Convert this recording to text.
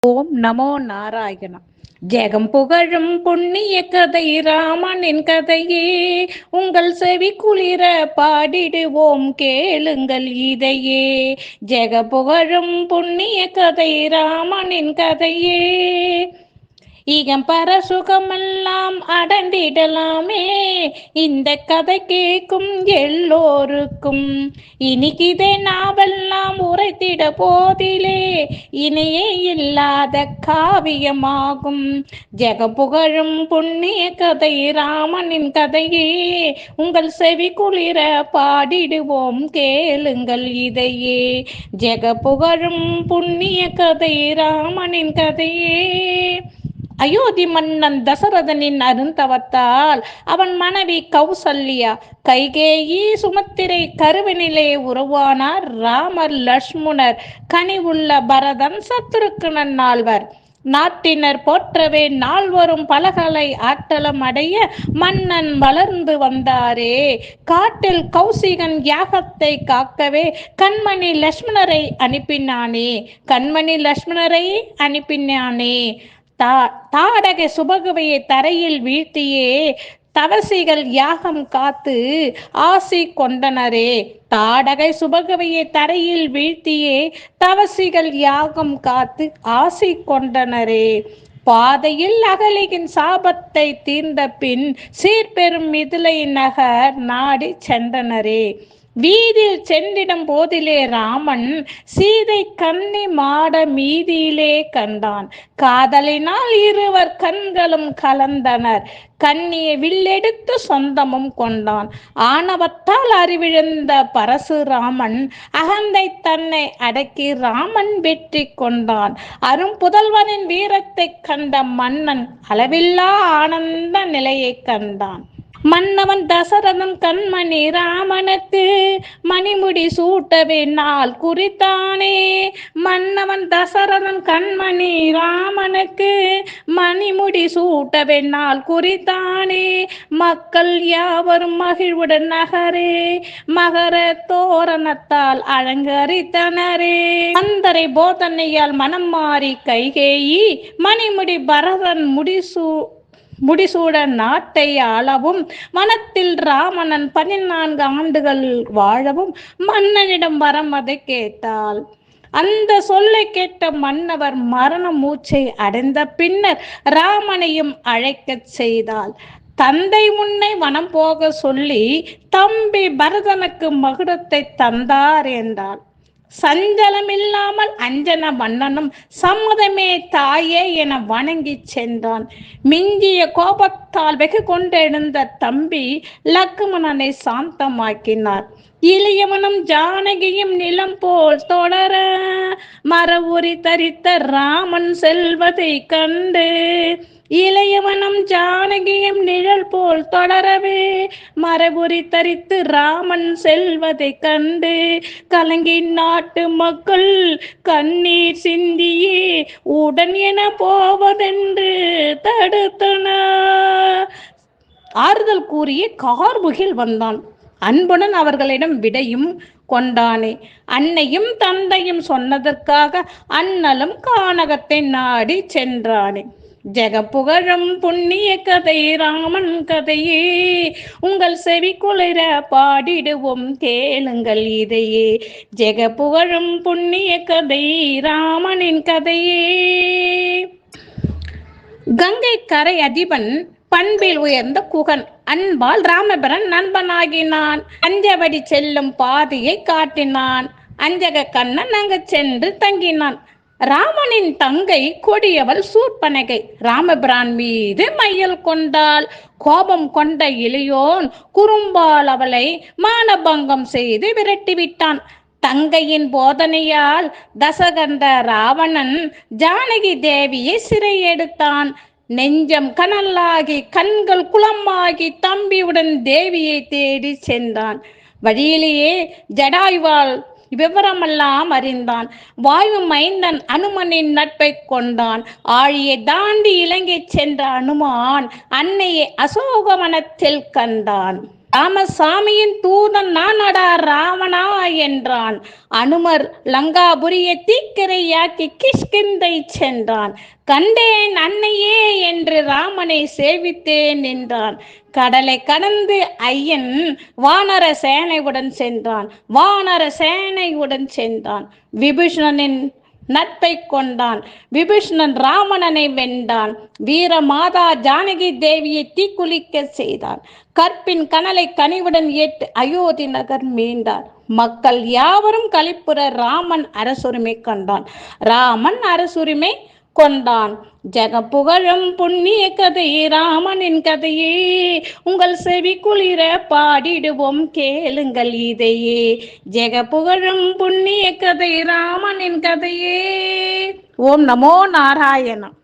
ஓம் நமோ நாராயணா. ஜெகம் புகழும் புண்ணிய கதை ராமனின் கதையே உங்கள் செவி குளிர பாடிடுவோம் கேளுங்கள் இதையே. ஜெக புகழும் புண்ணிய கதை ராமனின் கதையே. இகம்பர சுகமெல்லாம் அடண்டிடலாமே இந்த கதை கேட்கும் எல்லோருக்கும். இனிக்கிதை நாவெல்லாம் உரைத்திட போதிலே இணையே இல்லாத காவியமாகும். ஜெக புகழும் புண்ணிய கதை ராமனின் கதையே உங்கள் செவி குளிர பாடிடுவோம் கேளுங்கள் இதையே. ஜெக புகழும் புண்ணிய கதை ராமனின் கதையே. அயோத்தி மன்னன் தசரதனின் அருந்தவத்தால் அவன் மனைவி கௌசல்யா, கைகேயி, சுமத்திரை கருவினிலே உருவானார் ராமர், லட்சுமணர், கனிவுள்ள பரதன், சத்ருக்கனன் நால்வர். நாட்டினர் போற்றவே நால்வரும் பலகலை ஆற்றலம் அடைய மன்னன் வளர்ந்து வந்தாரே. காட்டில் கௌசிகன் யாகத்தை காக்கவே கண்மணி லட்சுமணரை அனுப்பினானே. தாடகை சுபகுவையை தரையில் வீழ்த்தியே தவசிகள் யாகம் காத்து ஆசி கொண்டனரே. தாடகை சுபகுவையை தரையில் வீழ்த்தியே தவசிகள் யாகம் காத்து ஆசி கொண்டனரே. பாதையில் அகலியின் சாபத்தை தீர்ந்த பின் சீர்பெரும் மிதிலை நகர் நாடி சென்றனரே. வீதியில் சென்றிடும் போதிலே ராமன் சீதை கன்னி மாட மீதியிலே கண்டான். காதலினால் இருவர் கண்களும் கலந்தனர். கண்ணியை வில்லெடுத்து சொந்தமும் கொண்டான். ஆணவத்தால் அறிவிழந்த பரசுராமன் அகந்தை தன்னை அடக்கி ராமன் வெற்றி கொண்டான். அரும்புதல்வனின் வீரத்தை கண்ட மன்னன் அளவில்லா ஆனந்த நிலையை கண்டான். மன்னவன் தசரதன் கண்மணி ராமனுக்கு மணிமுடி சூட்டவே நாள் குறித்தானே. மன்னவன் தசரதன் கண்மணி ராமனுக்கு மணிமுடி சூட்டவே நாள் குறித்தானே. மக்கள் யாவரும் மகிழ்வுடன் நகரே மகர தோரணத்தால் அலங்கரித்தனரே. அந்தரை போதனையால் மனம் மாறி கைகேயி மணிமுடி பரதன் முடிசூட நாட்டை ஆளவும் மனத்தில் ராமனன் 14 ஆண்டுகள் வாழவும் மன்னனிடம் வரம் அதை கேட்டாள். அந்த சொல்லை கேட்ட மன்னவர் மரண மூச்சை அடைந்த பின்னர் ராமனையும் அழைக்கச் செய்தாள். தந்தை முன்னை வனம் போக சொல்லி தம்பி பரதனுக்கு மகுடத்தை தந்தார் என்றாள். சஞ்சலமில்லாமல் அஞ்சன மன்னனும் சம்மதமே தாயே என வணங்கி சென்றான். மிஞ்சிய கோபத்தால் வெகு கொண்டெழுந்த தம்பி லக்குமணனை சாந்தமாக்கினார். இளையவனும் ஜானகியும் நிலம் போல் தொடர மரவுரி தரித்த ராமன் செல்வதை கண்டு இளையவனும் ஜானகியும் நிழல் போல் தொடரவே மரபுரி தரித்து ராமன் செல்வதை கண்டு கலங்கி நாட்டு மக்கள் கண்ணீர் சிந்தியே உடன் என போவதென்று தடுத்தனர். ஆறுதல் கூறிய கார்முகில் வந்தான். அன்புடன் அவர்களிடம் விடையும் கொண்டானே. அன்னையும் தந்தையும் சொன்னதற்காக அண்ணலும் கானகத்தை நாடி சென்றானே. ஜெக புகழும் புண்ணிய கதை ராமன் கதையே உங்கள் செவி குளிர பாடிடுவோம் கேளுங்கள் இதையே. ஜெக புகழும் புண்ணிய கதை ராமனின் கதையே. கங்கை கரை அதிபன் பண்பில் உயர்ந்த குகன் அன்பால் ராமபிரான் நண்பனாகினான். அஞ்சபடி செல்லும் பாதையை காட்டினான். அஞ்சக கண்ணன் அங்கு சென்று தங்கினான். ராமனின் தங்கை கொடியவள் சூர்பனகை ராமபிரான் மீது மையல் கொண்டாள். கோபம் கொண்ட இளையோன் குறும்பால் அவளை மானபங்கம் செய்து விரட்டிவிட்டான். தங்கையின் போதனையால் தசகந்த ராவணன் ஜானகி தேவியை சிறை எடுத்தான். நெஞ்சம் கனலாகி கண்கள் குளமாகி தம்பியுடன் தேவியை தேடி சென்றான். வழியிலேயே ஜடாயுவால் விவரமெல்லாம் அறிந்தான். வாயு மைந்தன் அனுமனின் நட்பை கொண்டான். ஆழியை தாண்டி இலங்கை சென்ற அனுமான் அன்னையை அசோகவனத்தில் கண்டான். ராமசாமியின் தூதன் நானடா ராவணா என்றான். அனுமர் லங்காபுரியை தீக்கிரையாக்கி கிஷ்கிந்தை சென்றான். கண்டேன் அன்னையே என்று ராமனை சேவித்தேன் என்றான். கடலை கடந்து ஐயன் வானர சேனையுடன் சென்றான். விபீஷணனின் நட்பை கொண்டான். விபீஷணன் ராவணனை வென்றான். வீரமாதா ஜானகி தேவியை தீக்குளிக்க செய்தான். கற்பின் கனலை கனிவுடன் ஏற்று அயோத்தி நகர் மீண்டார். மக்கள் யாவரும் களிப்புற ராமன் அரசுரிமை கொண்டான். ஜெகப்புகழும் புண்ணிய கதையே ராமனின் கதையே, உங்கள் செவி குளிர பாடிடுவோம் கேளுங்கள் இதையே. ஜெகப்புகழும் புண்ணிய கதை ராமனின் கதையே. ஓம் நமோ நாராயணம்.